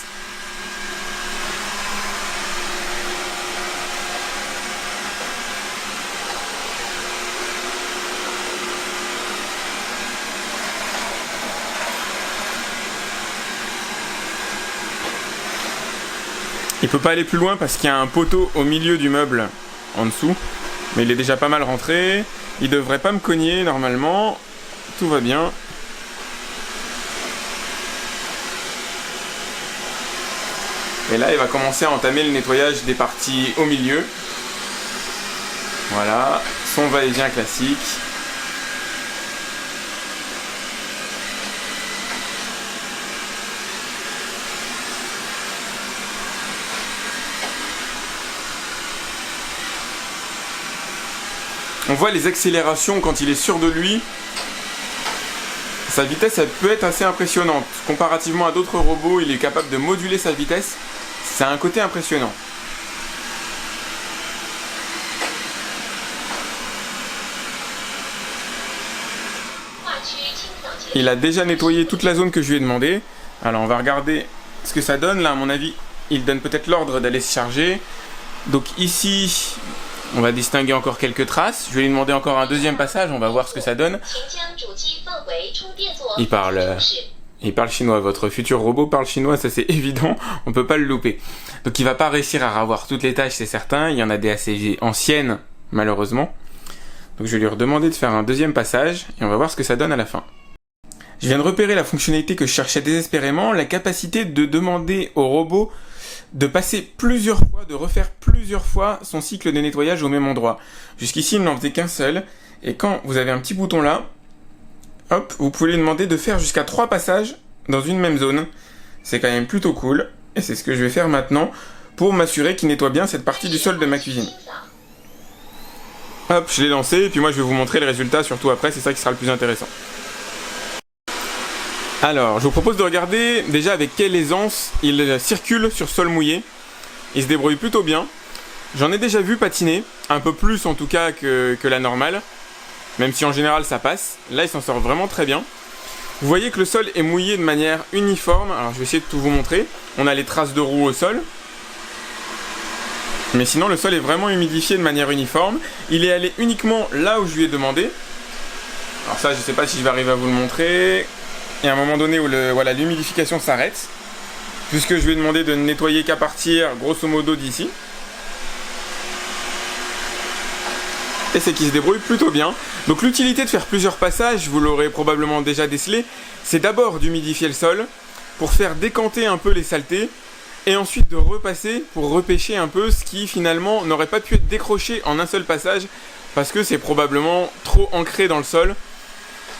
Il peut pas aller plus loin parce qu'il y a un poteau au milieu du meuble en dessous. Mais il est déjà pas mal rentré. Il devrait pas me cogner normalement. Tout va bien. Et là, il va commencer à entamer le nettoyage des parties au milieu. Voilà, son va-et-vient classique. On voit les accélérations quand il est sûr de lui. Sa vitesse, elle peut être assez impressionnante. Comparativement à d'autres robots, il est capable de moduler sa vitesse. Ça a un côté impressionnant. Il a déjà nettoyé toute la zone que je lui ai demandé. Alors on va regarder ce que ça donne. Là, à mon avis, il donne peut-être l'ordre d'aller se charger. Donc ici... on va distinguer encore quelques traces. Je vais lui demander encore un deuxième passage. On va voir ce que ça donne. Il parle chinois. Votre futur robot parle chinois, ça c'est évident. On peut pas le louper. Donc il va pas réussir à revoir toutes les tâches, c'est certain. Il y en a des assez anciennes, malheureusement. Donc je vais lui redemander de faire un deuxième passage. Et on va voir ce que ça donne à la fin. Je viens de repérer la fonctionnalité que je cherchais désespérément. La capacité de demander au robot de passer plusieurs fois, de refaire plusieurs fois son cycle de nettoyage au même endroit. Jusqu'ici, il n'en faisait qu'un seul. Et quand vous avez un petit bouton là, hop, vous pouvez lui demander de faire jusqu'à 3 passages dans une même zone. C'est quand même plutôt cool. Et c'est ce que je vais faire maintenant pour m'assurer qu'il nettoie bien cette partie du sol de ma cuisine. Hop, je l'ai lancé. Et puis moi, je vais vous montrer le résultat, surtout après. C'est ça qui sera le plus intéressant. Alors, je vous propose de regarder déjà avec quelle aisance il circule sur sol mouillé. Il se débrouille plutôt bien. J'en ai déjà vu patiner, un peu plus en tout cas que la normale, même si en général ça passe. Là, il s'en sort vraiment très bien. Vous voyez que le sol est mouillé de manière uniforme. Alors, je vais essayer de tout vous montrer. On a les traces de roues au sol. Mais sinon, le sol est vraiment humidifié de manière uniforme. Il est allé uniquement là où je lui ai demandé. Alors ça, je ne sais pas si je vais arriver à vous le montrer. Il y a un moment donné où l'humidification s'arrête, puisque je lui ai demandé de ne nettoyer qu'à partir, grosso modo, d'ici. Et c'est qu'il se débrouille plutôt bien. Donc l'utilité de faire plusieurs passages, vous l'aurez probablement déjà décelé, c'est d'abord d'humidifier le sol, pour faire décanter un peu les saletés, et ensuite de repasser pour repêcher un peu ce qui finalement n'aurait pas pu être décroché en un seul passage, parce que c'est probablement trop ancré dans le sol.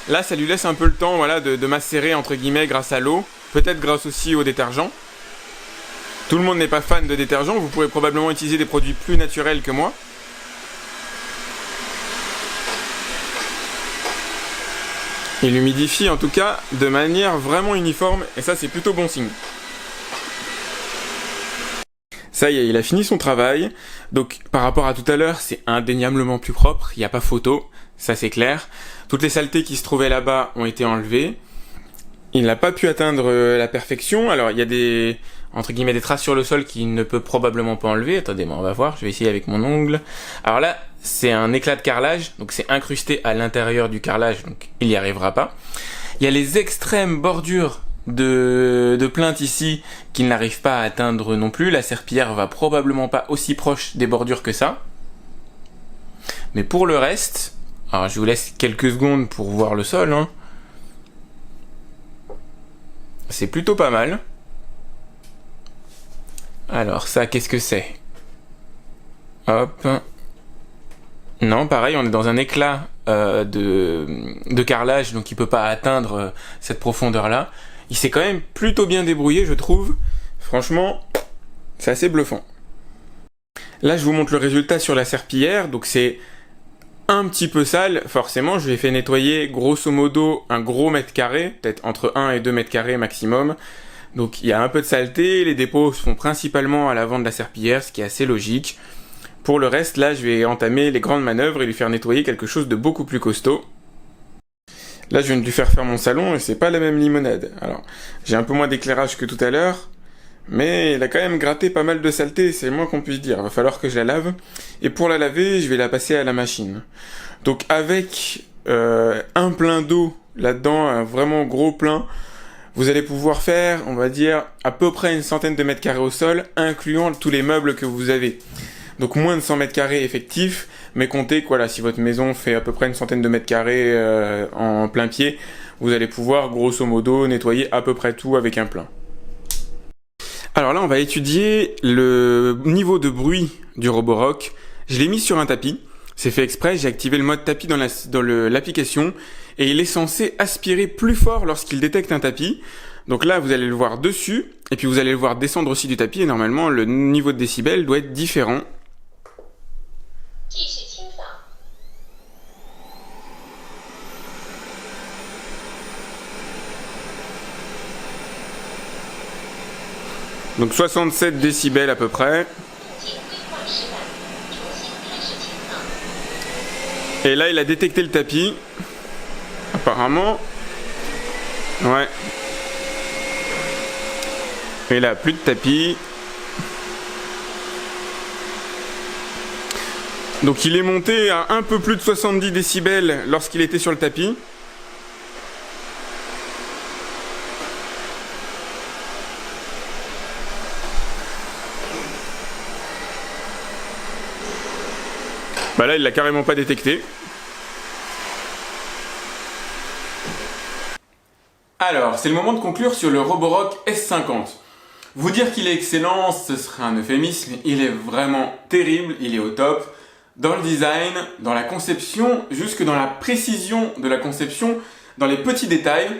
Là, ça lui laisse un peu le temps de macérer, entre guillemets, grâce à l'eau. Peut-être grâce aussi au détergent. Tout le monde n'est pas fan de détergent. Vous pourrez probablement utiliser des produits plus naturels que moi. Il humidifie en tout cas de manière vraiment uniforme. Et ça, c'est plutôt bon signe. Ça y est, il a fini son travail. Donc, par rapport à tout à l'heure, c'est indéniablement plus propre. Il n'y a pas photo. Ça, c'est clair. Toutes les saletés qui se trouvaient là-bas ont été enlevées. Il n'a pas pu atteindre la perfection. Alors, il y a des, entre guillemets, des traces sur le sol qu'il ne peut probablement pas enlever. Attendez, on va voir. Je vais essayer avec mon ongle. Alors là, c'est un éclat de carrelage. Donc, c'est incrusté à l'intérieur du carrelage. Donc, il n'y arrivera pas. Il y a les extrêmes bordures de plainte ici qu'il n'arrive pas à atteindre non plus. La serpillière va probablement pas aussi proche des bordures que ça. Mais pour le reste... alors, je vous laisse quelques secondes pour voir le sol. C'est plutôt pas mal. Alors, ça, qu'est-ce que c'est? Hop. Non, pareil, on est dans un éclat de carrelage, donc il peut pas atteindre cette profondeur-là. Il s'est quand même plutôt bien débrouillé, je trouve. Franchement, c'est assez bluffant. Là, je vous montre le résultat sur la serpillière. Donc c'est un petit peu sale, forcément. Je l'ai fait nettoyer grosso modo un gros mètre carré, peut-être entre 1 et 2 mètres carrés maximum. Donc il y a un peu de saleté. Les dépôts se font principalement à l'avant de la serpillière, ce qui est assez logique. Pour le reste, là, je vais entamer les grandes manœuvres et lui faire nettoyer quelque chose de beaucoup plus costaud. Là, je viens de lui faire mon salon et c'est pas la même limonade. Alors, j'ai un peu moins d'éclairage que tout à l'heure, mais il a quand même gratté pas mal de saleté, c'est le moins qu'on puisse dire. Il va falloir que je la lave. Et pour la laver, je vais la passer à la machine. Donc, avec un plein d'eau là-dedans, un vraiment gros plein, vous allez pouvoir faire, on va dire, à peu près une centaine de mètres carrés au sol, incluant tous les meubles que vous avez. Donc moins de 100 mètres carrés effectifs, mais comptez que voilà, si votre maison fait à peu près une centaine de mètres carrés en plein pied, vous allez pouvoir grosso modo nettoyer à peu près tout avec un plein. Alors là, on va étudier le niveau de bruit du Roborock. Je l'ai mis sur un tapis, c'est fait exprès, j'ai activé le mode tapis dans l'application et il est censé aspirer plus fort lorsqu'il détecte un tapis. Donc là, vous allez le voir dessus et puis vous allez le voir descendre aussi du tapis et normalement, le niveau de décibels doit être différent. Donc 67 décibels à peu près. Et là, il a détecté le tapis. Apparemment. Ouais. Et là, plus de tapis. Donc il est monté à un peu plus de 70 décibels lorsqu'il était sur le tapis. Bah là, il l'a carrément pas détecté. Alors, c'est le moment de conclure sur le Roborock S50. Vous dire qu'il est excellent, ce serait un euphémisme. Il est vraiment terrible, il est au top. Dans le design, dans la conception, jusque dans la précision de la conception, dans les petits détails,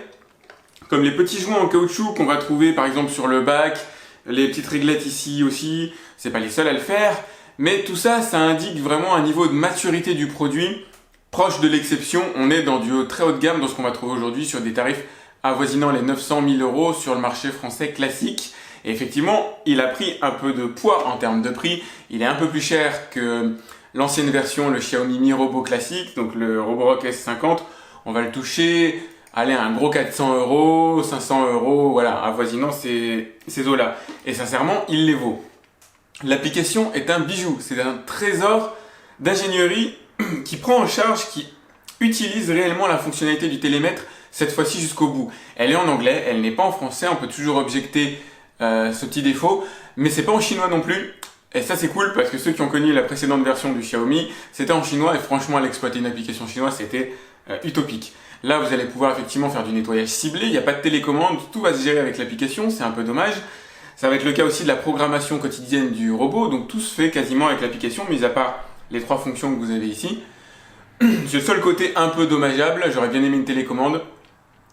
comme les petits joints en caoutchouc qu'on va trouver par exemple sur le bac, les petites réglettes ici aussi, c'est pas les seuls à le faire, mais tout ça, ça indique vraiment un niveau de maturité du produit proche de l'exception. On est dans du très haut de gamme, dans ce qu'on va trouver aujourd'hui sur des tarifs avoisinant les 900 000 € sur le marché français classique. Et effectivement, il a pris un peu de poids en termes de prix. Il est un peu plus cher que l'ancienne version, le Xiaomi Mi Robo classique, donc le Roborock S50. On va le toucher, allez, un gros 400 €, 500 €, voilà, avoisinant ces eaux-là. Et sincèrement, il les vaut. L'application est un bijou, c'est un trésor d'ingénierie qui prend en charge, qui utilise réellement la fonctionnalité du télémètre, cette fois-ci jusqu'au bout. Elle est en anglais, elle n'est pas en français, on peut toujours objecter ce petit défaut, mais c'est pas en chinois non plus. Et ça c'est cool parce que ceux qui ont connu la précédente version du Xiaomi, c'était en chinois et franchement, l'exploiter une application chinoise, c'était utopique. Là, vous allez pouvoir effectivement faire du nettoyage ciblé, il n'y a pas de télécommande, tout va se gérer avec l'application, c'est un peu dommage. Ça va être le cas aussi de la programmation quotidienne du robot, donc tout se fait quasiment avec l'application, mis à part les 3 fonctions que vous avez ici. C'est le seul côté un peu dommageable, j'aurais bien aimé une télécommande,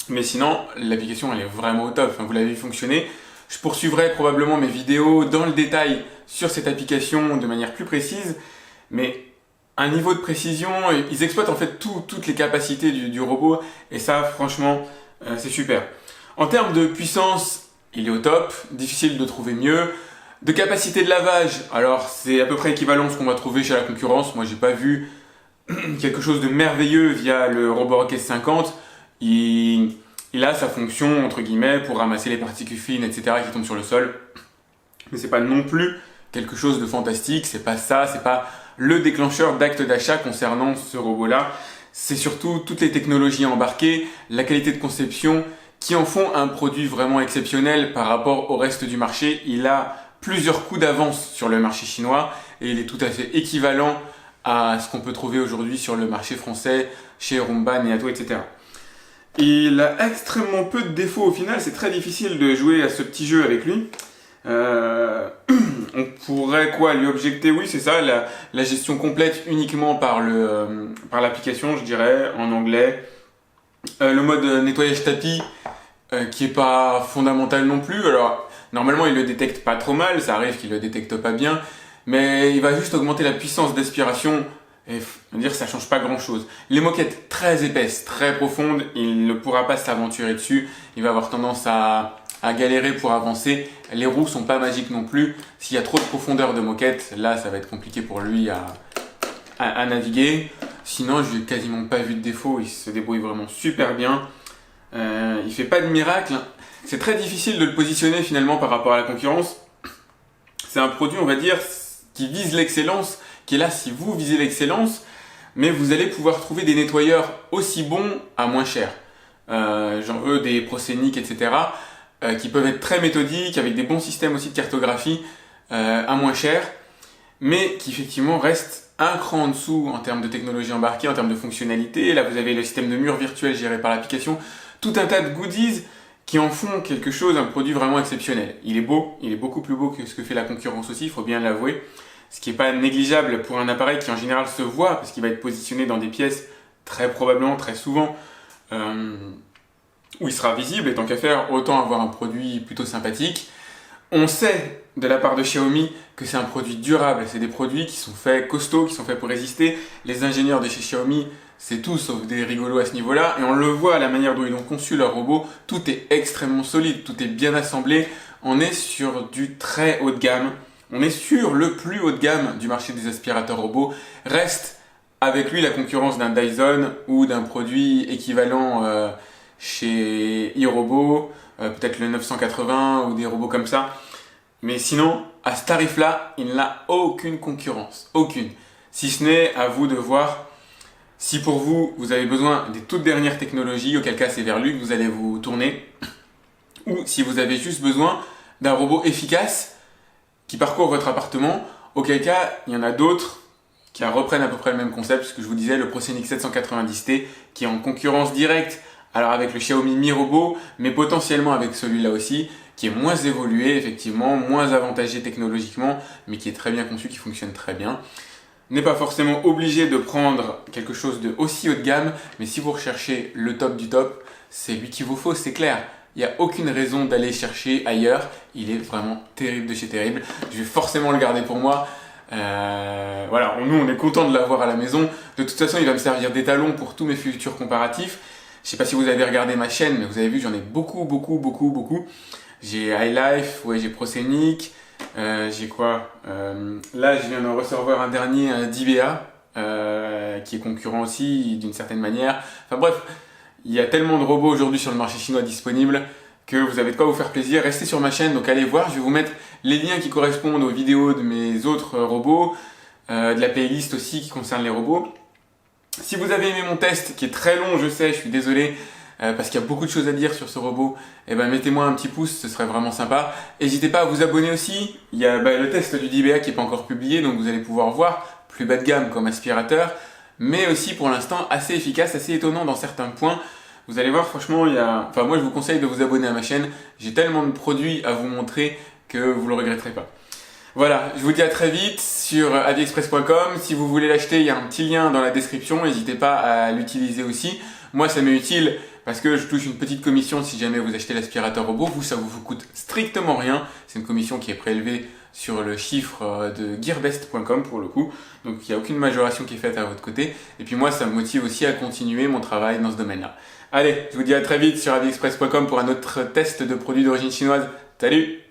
mais sinon, l'application elle est vraiment au top, enfin, vous l'avez vu fonctionner. Je poursuivrai probablement mes vidéos dans le détail sur cette application de manière plus précise, mais un niveau de précision, ils exploitent en fait toutes les capacités du robot, et ça franchement, c'est super. En termes de puissance, il est au top, difficile de trouver mieux. De capacité de lavage, alors c'est à peu près équivalent à ce qu'on va trouver chez la concurrence. Moi j'ai pas vu quelque chose de merveilleux via le Roborock S50. Il a sa fonction entre guillemets pour ramasser les particules fines, etc. qui tombent sur le sol. Mais c'est pas non plus quelque chose de fantastique, c'est pas ça, c'est pas le déclencheur d'acte d'achat concernant ce robot-là. C'est surtout toutes les technologies embarquées, la qualité de conception, qui en font un produit vraiment exceptionnel par rapport au reste du marché. Il a plusieurs coups d'avance sur le marché chinois et il est tout à fait équivalent à ce qu'on peut trouver aujourd'hui sur le marché français, chez Roomba, Neato, etc. Il a extrêmement peu de défauts au final, c'est très difficile de jouer à ce petit jeu avec lui. On pourrait lui objecter, oui c'est ça, la gestion complète uniquement par l'application, je dirais, en anglais. Le mode nettoyage tapis, qui est pas fondamental non plus. Alors normalement il le détecte pas trop mal, ça arrive qu'il le détecte pas bien, mais il va juste augmenter la puissance d'aspiration et dire ça change pas grand chose. Les moquettes très épaisses, très profondes, il ne pourra pas s'aventurer dessus, il va avoir tendance à galérer pour avancer. Les roues sont pas magiques non plus, s'il y a trop de profondeur de moquette, là ça va être compliqué pour lui à naviguer. Sinon je n'ai quasiment pas vu de défaut, il se débrouille vraiment super bien. Il fait pas de miracle, c'est très difficile de le positionner finalement par rapport à la concurrence. C'est un produit, on va dire, qui vise l'excellence, qui est là si vous visez l'excellence, mais vous allez pouvoir trouver des nettoyeurs aussi bons à moins cher. J'en veux des Proscenic, etc., qui peuvent être très méthodiques, avec des bons systèmes aussi de cartographie à moins cher, mais qui effectivement restent un cran en dessous en termes de technologie embarquée, en termes de fonctionnalité. Là, vous avez le système de mur virtuel géré par l'application, tout un tas de goodies qui en font quelque chose, un produit vraiment exceptionnel. Il est beau, il est beaucoup plus beau que ce que fait la concurrence aussi, il faut bien l'avouer. Ce qui n'est pas négligeable pour un appareil qui en général se voit, parce qu'il va être positionné dans des pièces très probablement, très souvent, où il sera visible, et tant qu'à faire, autant avoir un produit plutôt sympathique. On sait de la part de Xiaomi que c'est un produit durable, c'est des produits qui sont faits costauds, qui sont faits pour résister. Les ingénieurs de chez Xiaomi, c'est tout sauf des rigolos à ce niveau-là, et on le voit à la manière dont ils ont conçu leur robot, tout est extrêmement solide, tout est bien assemblé, on est sur du très haut de gamme, on est sur le plus haut de gamme du marché des aspirateurs robots. Reste avec lui la concurrence d'un Dyson ou d'un produit équivalent chez iRobot, peut-être le 980 ou des robots comme ça. Mais sinon, à ce tarif-là, il n'a aucune concurrence, aucune. Si ce n'est à vous de voir si pour vous, vous avez besoin des toutes dernières technologies, auquel cas c'est vers lui que vous allez vous tourner, ou si vous avez juste besoin d'un robot efficace qui parcourt votre appartement, auquel cas il y en a d'autres qui reprennent à peu près le même concept, ce que je vous disais, le Proscenic 790T, qui est en concurrence directe, alors avec le Xiaomi Mi Robot, mais potentiellement avec celui-là aussi, qui est moins évolué, effectivement, moins avantagé technologiquement, mais qui est très bien conçu, qui fonctionne très bien. N'est pas forcément obligé de prendre quelque chose de aussi haut de gamme, mais si vous recherchez le top du top, c'est lui qu'il vous faut, c'est clair. Il n'y a aucune raison d'aller chercher ailleurs, il est vraiment terrible de chez terrible. Je vais forcément le garder pour moi. Voilà, nous on est content de l'avoir à la maison. De toute façon, il va me servir d'étalon pour tous mes futurs comparatifs. Je ne sais pas si vous avez regardé ma chaîne, mais vous avez vu, j'en ai beaucoup. J'ai iLife, ouais, j'ai Proscenic, j'ai quoi là, je viens de recevoir un dernier d'IBA, qui est concurrent aussi d'une certaine manière. Enfin bref, il y a tellement de robots aujourd'hui sur le marché chinois disponibles que vous avez de quoi vous faire plaisir. Restez sur ma chaîne, donc allez voir, je vais vous mettre les liens qui correspondent aux vidéos de mes autres robots, de la playlist aussi qui concerne les robots. Si vous avez aimé mon test, qui est très long, je sais, je suis désolé, parce qu'il y a beaucoup de choses à dire sur ce robot, eh ben, mettez-moi un petit pouce, ce serait vraiment sympa. N'hésitez pas à vous abonner aussi, il y a le test du DBA qui n'est pas encore publié, donc vous allez pouvoir voir, plus bas de gamme comme aspirateur, mais aussi pour l'instant assez efficace, assez étonnant dans certains points. Vous allez voir, franchement, moi je vous conseille de vous abonner à ma chaîne, j'ai tellement de produits à vous montrer que vous ne le regretterez pas. Voilà, je vous dis à très vite sur aliexpress.com. Si vous voulez l'acheter, il y a un petit lien dans la description, n'hésitez pas à l'utiliser aussi. Moi, ça m'est utile parce que je touche une petite commission si jamais vous achetez l'aspirateur robot. Vous, ça vous coûte strictement rien. C'est une commission qui est prélevée sur le chiffre de gearbest.com pour le coup. Donc, il n'y a aucune majoration qui est faite à votre côté. Et puis moi, ça me motive aussi à continuer mon travail dans ce domaine-là. Allez, je vous dis à très vite sur aliexpress.com pour un autre test de produits d'origine chinoise. Salut!